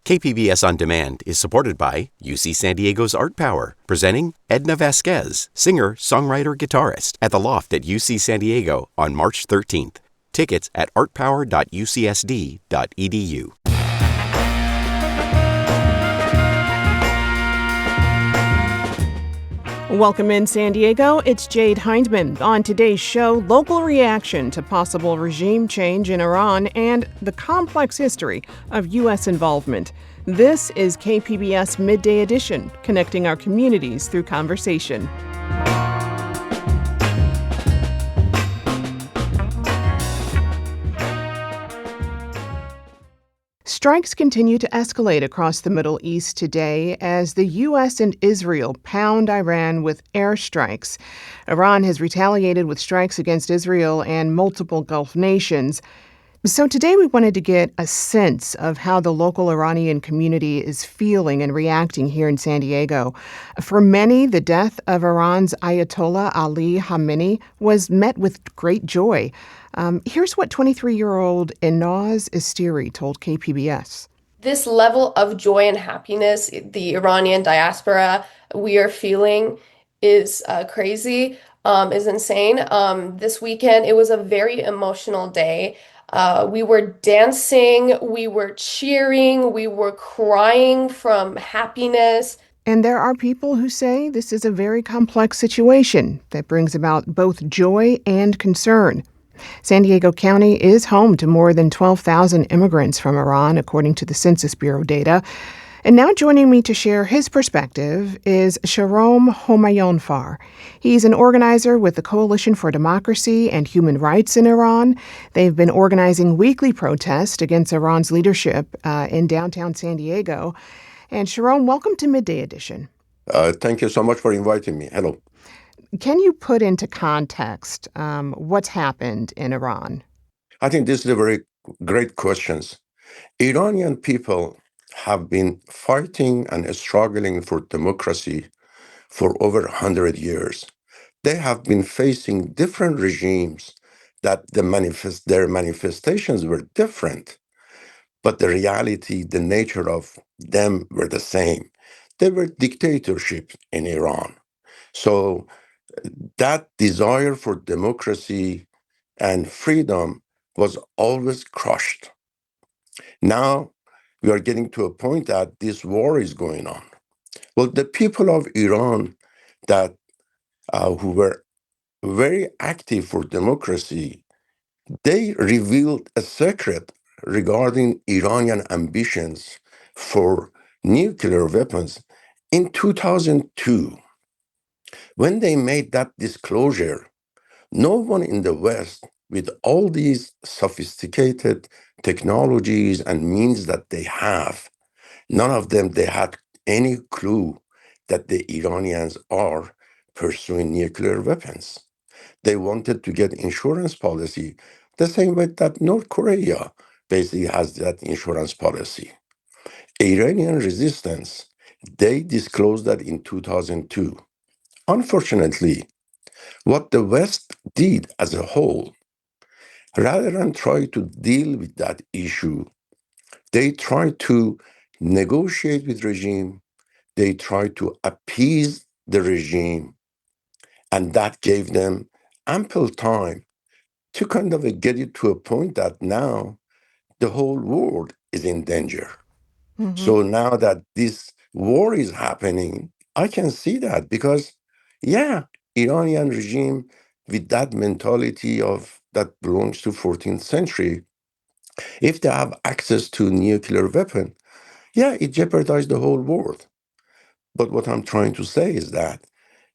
KPBS On Demand is supported by UC San Diego's Art Power, presenting Edna Vasquez, singer, songwriter, guitarist, at the Loft at UC San Diego on March 13th. Tickets at artpower.ucsd.edu. Welcome in San Diego, it's Jade Hindman. On today's show, local reaction to possible regime change in Iran and the complex history of U.S. involvement. This is KPBS Midday Edition, connecting our communities through conversation. Strikes continue to escalate across the Middle East today as the U.S. and Israel pound Iran with airstrikes. Iran has retaliated with strikes against Israel and multiple Gulf nations. So today we wanted to get a sense of how the local Iranian community is feeling and reacting here in San Diego. For many, the death of Iran's Ayotallah Ali Khamenei was met with great joy. Here's what 23-year-old Inaz Istiri told KPBS. This level of joy and happiness the Iranian diaspora we are feeling is crazy, is insane. This weekend, it was a very emotional day. We were dancing, we were cheering, we were crying from happiness. And there are people who say this is a very complex situation that brings about both joy and concern. San Diego County is home to more than 12,000 immigrants from Iran, according to the Census Bureau data. And now joining me to share his perspective is Sharom Homayounfar. He's an organizer with the Coalition for Democracy and Human Rights in Iran. They've been organizing weekly protests against Iran's leadership in downtown San Diego. And Sharom, welcome to Midday Edition. Thank you so much for inviting me. Hello. Can you put into context what's happened in Iran? I think this is a very great question. Iranian people have been fighting and struggling for democracy for over 100 years. They have been facing different regimes that their manifestations were different, but the reality, the nature of them were the same. They were dictatorships in Iran. So that desire for democracy and freedom was always crushed. Now we are getting to a point that this war is going on. Well, the people of Iran that who were very active for democracy, they revealed a secret regarding Iranian ambitions for nuclear weapons in 2002. When they made that disclosure, no one in the West, with all these sophisticated technologies and means that they have, none of them, they had any clue that the Iranians are pursuing nuclear weapons. They wanted to get insurance policy the same way that North Korea basically has that insurance policy. Iranian resistance, they disclosed that in 2002. Unfortunately, what the West did as a whole, rather than try to deal with that issue, they tried to negotiate with regime, they tried to appease the regime, and that gave them ample time to kind of get it to a point that now the whole world is in danger. Mm-hmm. So now that this war is happening, I can see that because, Iranian regime with that mentality of that belongs to 14th century, if they have access to nuclear weapon, it jeopardized the whole world. But what I'm trying to say is that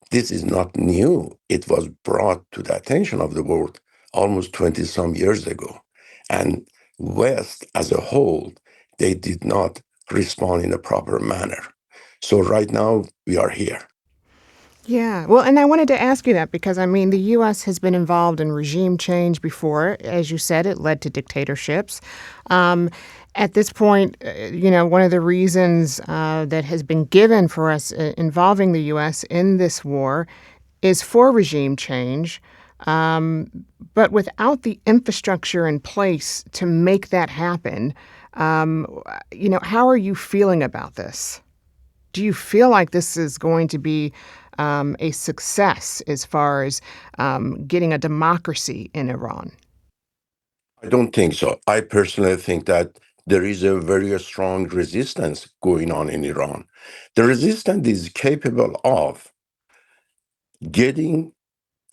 this is not new. It was brought to the attention of the world almost 20 some years ago. And West as a whole, they did not respond in a proper manner. So right now we are here. Yeah, well, and I wanted to ask you that because, the U.S. has been involved in regime change before. As you said, it led to dictatorships. At this point, one of the reasons that has been given for us involving the U.S. in this war is for regime change. But without the infrastructure in place to make that happen, How are you feeling about this? Do you feel like this is going to be a success as far as getting a democracy in Iran? I don't think so. I personally think that there is a very strong resistance going on in Iran. The resistance is capable of getting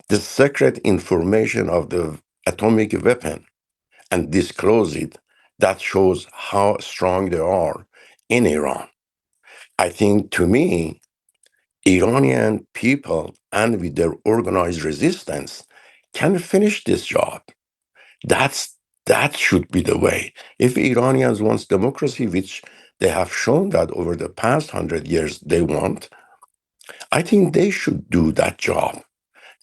the secret information of the atomic weapon and disclose it. That shows how strong they are in Iran. I think, to me, Iranian people and with their organized resistance can finish this job. That's that should be the way. If Iranians want democracy, which they have shown that over the past 100 years they want, I think they should do that job,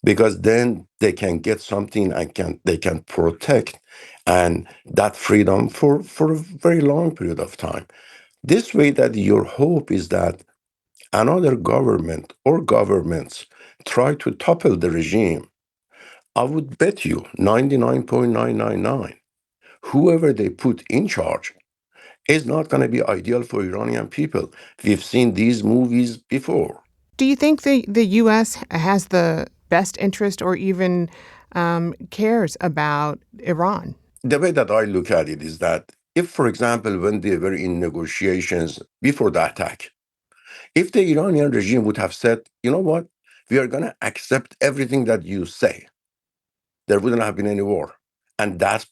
because then they can get something and they can protect and that freedom for a very long period of time. This way, that your hope is that another government or governments try to topple the regime. I would bet you 99.999 whoever they put in charge is not going to be ideal for Iranian people. We've seen these movies before. Do you think the U.S. has the best interest or even cares about Iran? The way that I look at it is that if, for example, when they were in negotiations before the attack, if the Iranian regime would have said, you know what, we are going to accept everything that you say, there wouldn't have been any war. And that's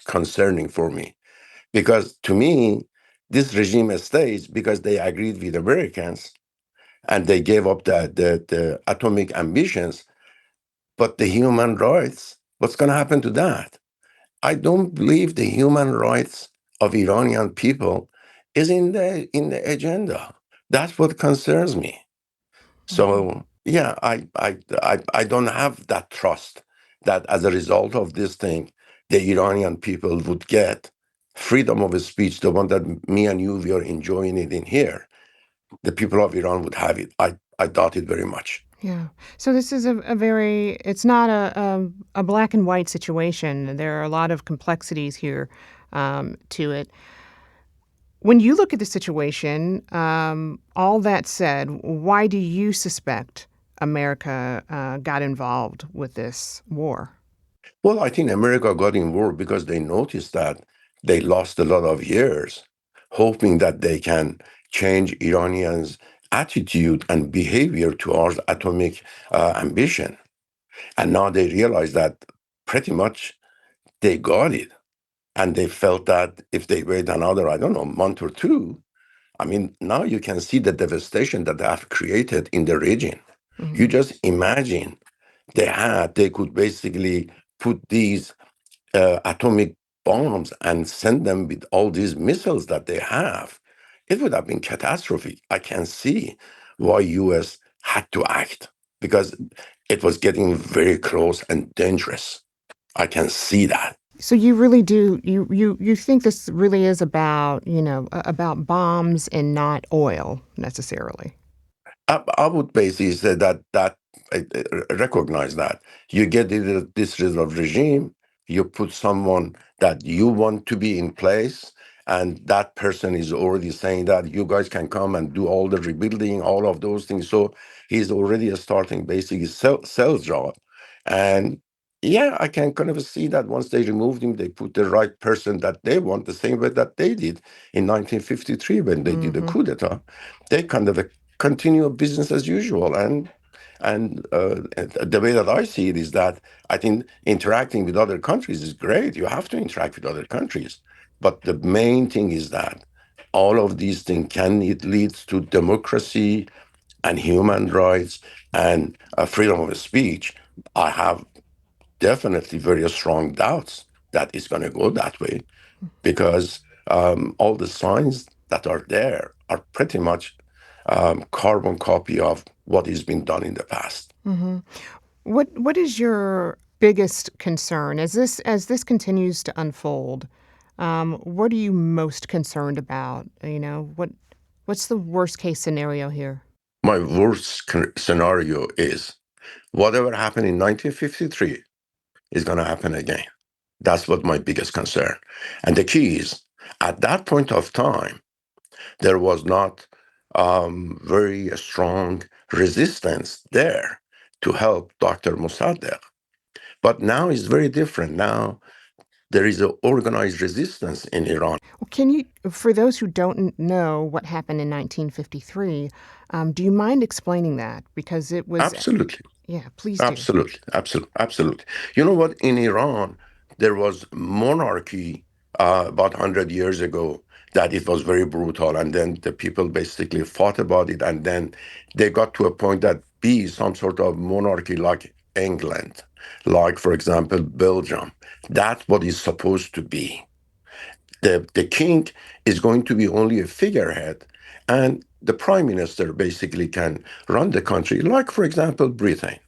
concerning for me, because to me, this regime stays because they agreed with Americans and they gave up the atomic ambitions. But the human rights, what's going to happen to that? I don't believe the human rights of Iranian people is in the agenda. That's what concerns me. Mhm. So yeah, I don't have that trust that as a result of this thing, the Iranian people would get freedom of speech, the one that me and you we are enjoying it in here. The people of Iran would have it. I doubt it very much. Yeah. So this is it's not a black and white situation. There are a lot of complexities here to it. When you look at the situation, all that said, why do you suspect America got involved with this war? Well, I think America got involved because they noticed that they lost a lot of years, hoping that they can change Iranians' attitude and behavior towards atomic ambition. And now they realize that pretty much they got it. And they felt that if they wait another, I don't know, month or two, I mean, now you can see the devastation that they have created in the region. Hmm. You just imagine they could basically put these atomic bombs and send them with all these missiles that they have. It would have been catastrophic. I can see why US had to act, because it was getting very close and dangerous. I can see that. So you really do you think this really is about about bombs and not oil necessarily? I would basically say that I recognize that you get this sort of regime, you put someone that you want to be in place, and that person is already saying that you guys can come and do all the rebuilding, all of those things. So he's already starting basically sales job, and yeah, I can kind of see that once they removed him, they put the right person that they want, the same way that they did in 1953 when they did the Hmm. coup d'état. They kind of continue business as usual. And the way that I see it is that I think interacting with other countries is great. You have to interact with other countries, but the main thing is that all of these things can it leads to democracy and human rights and freedom of speech. I have definitely very strong doubts that it's going to go that way, because all the signs that are there are pretty much carbon copy of what has been done in the past. Hmm. What is your biggest concern as this continues to unfold? What are you most concerned about? What's the worst case scenario here? My worst scenario is whatever happened in 1953 is going to happen again. That's what my biggest concern. And the key is At that point of time, there was not very strong resistance there to help Dr. Mossadegh. But now it's very different. Now there is an organized resistance in Iran. Well, can you, for those who don't know what happened in 1953, do you mind explaining that? Because it was, Absolutely. yeah, please do. Absolutely, absolutely, absolutely. You know what? In Iran, there was monarchy about 100 years ago that it was very brutal, and then the people basically fought about it, and then they got to a point that be some sort of monarchy like England, like, for example, Belgium. That's what it's supposed to be. The king is going to be only a figurehead, and the prime minister basically can run the country, like, for example, Britain.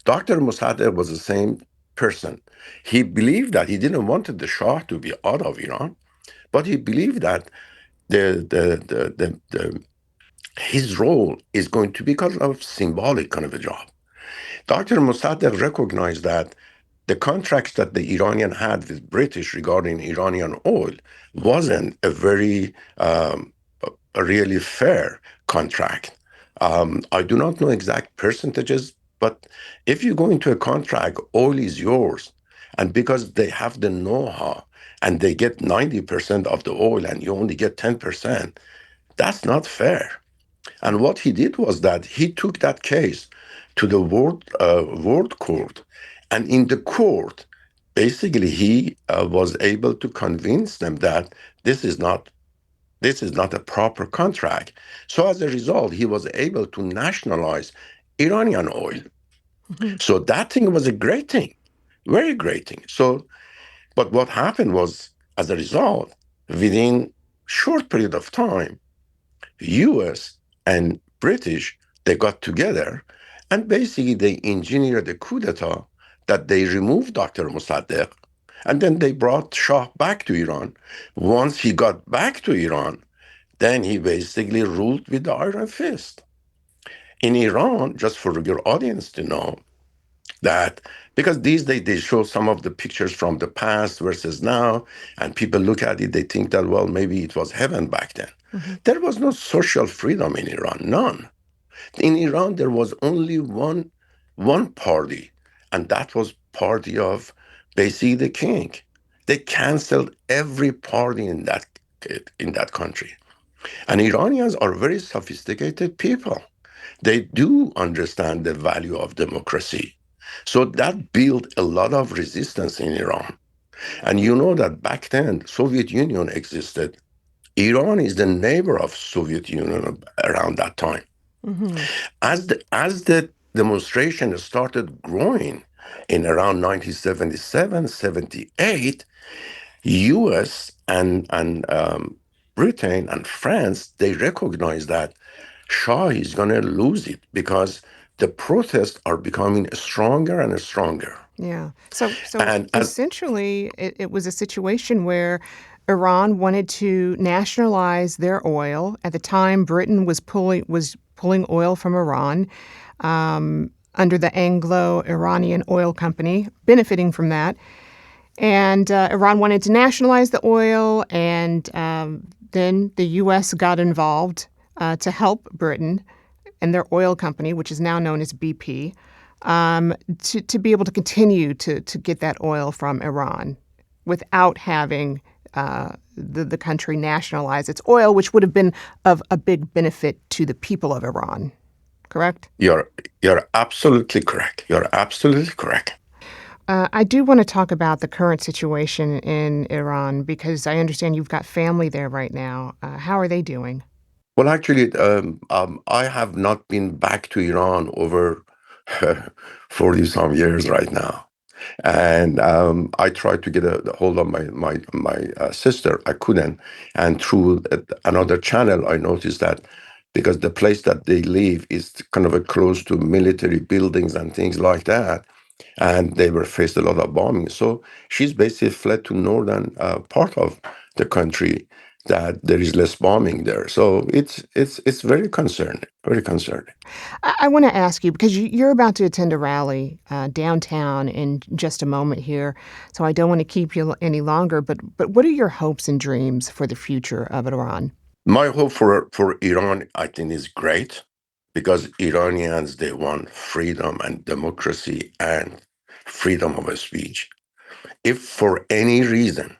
Dr. Mossadegh was the same person. He believed that he didn't want the Shah to be out of Iran, but he believed that his role is going to be kind of symbolic kind of a job. Dr. Mossadegh recognized that the contracts that the Iranian had with British regarding Iranian oil wasn't a very a really fair contract. I do not know exact percentages, but if you go into a contract, oil is yours. And because they have the know-how and they get 90% of the oil and you only get 10%, that's not fair. And what he did was that he took that case to the world court. And in the court, basically, he was able to convince them that this is not this is not a proper contract. So as a result, he was able to nationalize Iranian oil. Mhm. So that thing was a great thing, very great thing. So, but what happened was, as a result, within short period of time, U.S. and British they got together, and basically they engineered a coup d'état that they removed Dr. Mossadegh, and then they brought Shah back to Iran. Once he got back to Iran, then he basically ruled with the iron fist. In Iran, just for your audience to know, that because these days they show some of the pictures from the past versus now, and people look at it, they think that, well, maybe it was heaven back then. Mhm. There was no social freedom in Iran, none. In Iran, there was only one party, and that was party of basically the king. They canceled every party in that country. And Iranians are very sophisticated people. They do understand the value of democracy. So that built a lot of resistance in Iran. And you know that back then, Soviet Union existed. Iran is the neighbor of Soviet Union around that time. Mhm. As the demonstration started growing in around 1977, 78, U.S. and Britain and France, they recognized that Shah is going to lose it because the protests are becoming stronger and stronger. Yeah. So And as essentially, it was a situation where Iran wanted to nationalize their oil. At the time, Britain was pulling oil from Iran under the Anglo-Iranian Oil Company, benefiting from that. And Iran wanted to nationalize the oil, and then the U.S. got involved to help Britain and their oil company, which is now known as BP, to be able to continue to get that oil from Iran without having the country nationalize its oil, which would have been of a big benefit to the people of Iran. Correct? you're absolutely correct. You're absolutely correct. I do want to talk about the current situation in Iran because I understand you've got family there right now. How are they doing? Well, actually, I have not been back to Iran over 40 some years right now. And I tried to get a hold of my sister. I couldn't. And through another channel, I noticed that because the place that they live is kind of a close to military buildings and things like that, and they were faced a lot of bombing. So she's basically fled to northern part of the country that there is less bombing there. So it's very concerning, very concerning. I want to ask you, because you're about to attend a rally downtown in just a moment here, so I don't want to keep you any longer, but what are your hopes and dreams for the future of Iran? My hope for Iran, I think, is great because Iranians, they want freedom and democracy and freedom of speech. If for any reason,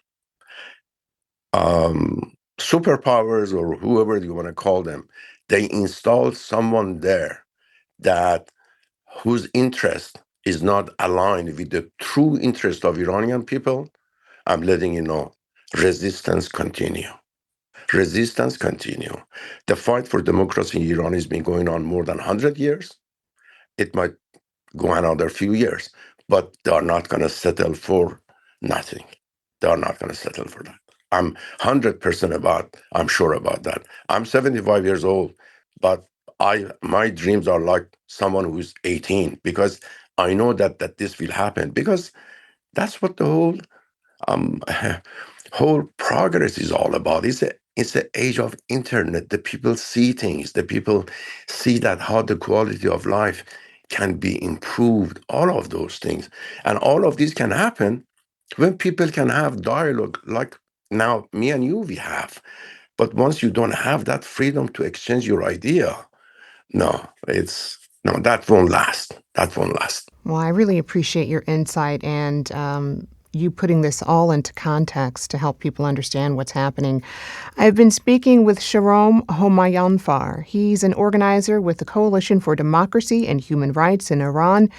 superpowers or whoever you want to call them, they install someone there that whose interest is not aligned with the true interest of Iranian people, I'm letting you know, resistance continue. Resistance continue. The fight for democracy in Iran has been going on more than 100 years. It might go another few years, but they are not going to settle for nothing. They are not going to settle for that. I'm 100% I'm sure about that. I'm 75 years old, but my dreams are like someone who's 18 because I know that this will happen because that's what the um, whole progress is all about. It's the age of internet. The people see things. The people see that how the quality of life can be improved. All of those things, and all of these can happen when people can have dialogue, like now me and you we have. But once you don't have that freedom to exchange your idea, no, that won't last. That won't last. Well, I really appreciate your insight and you putting this all into context to help people understand what's happening. I've been speaking with Sharom Homayanfar. He's an organizer with the Coalition for Democracy and Human Rights in Iran.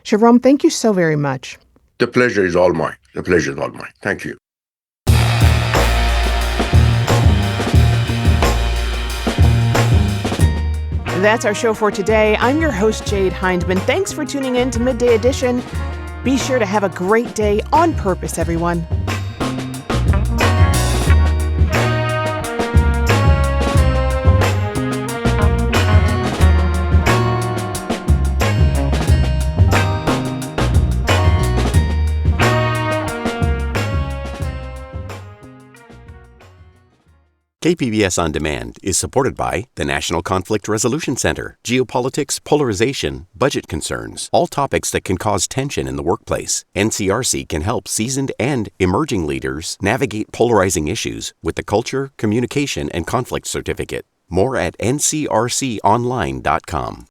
Sharom, thank you so very much. The pleasure is all mine. The pleasure is all mine. Thank you. That's our show for today. I'm your host, Jade Hindman. Thanks for tuning in to Midday Edition. Be sure to have a great day on purpose, everyone. KPBS On Demand is supported by the National Conflict Resolution Center, geopolitics, polarization, budget concerns, all topics that can cause tension in the workplace. NCRC can help seasoned and emerging leaders navigate polarizing issues with the Culture, Communication, and Conflict Certificate. More at ncrconline.com.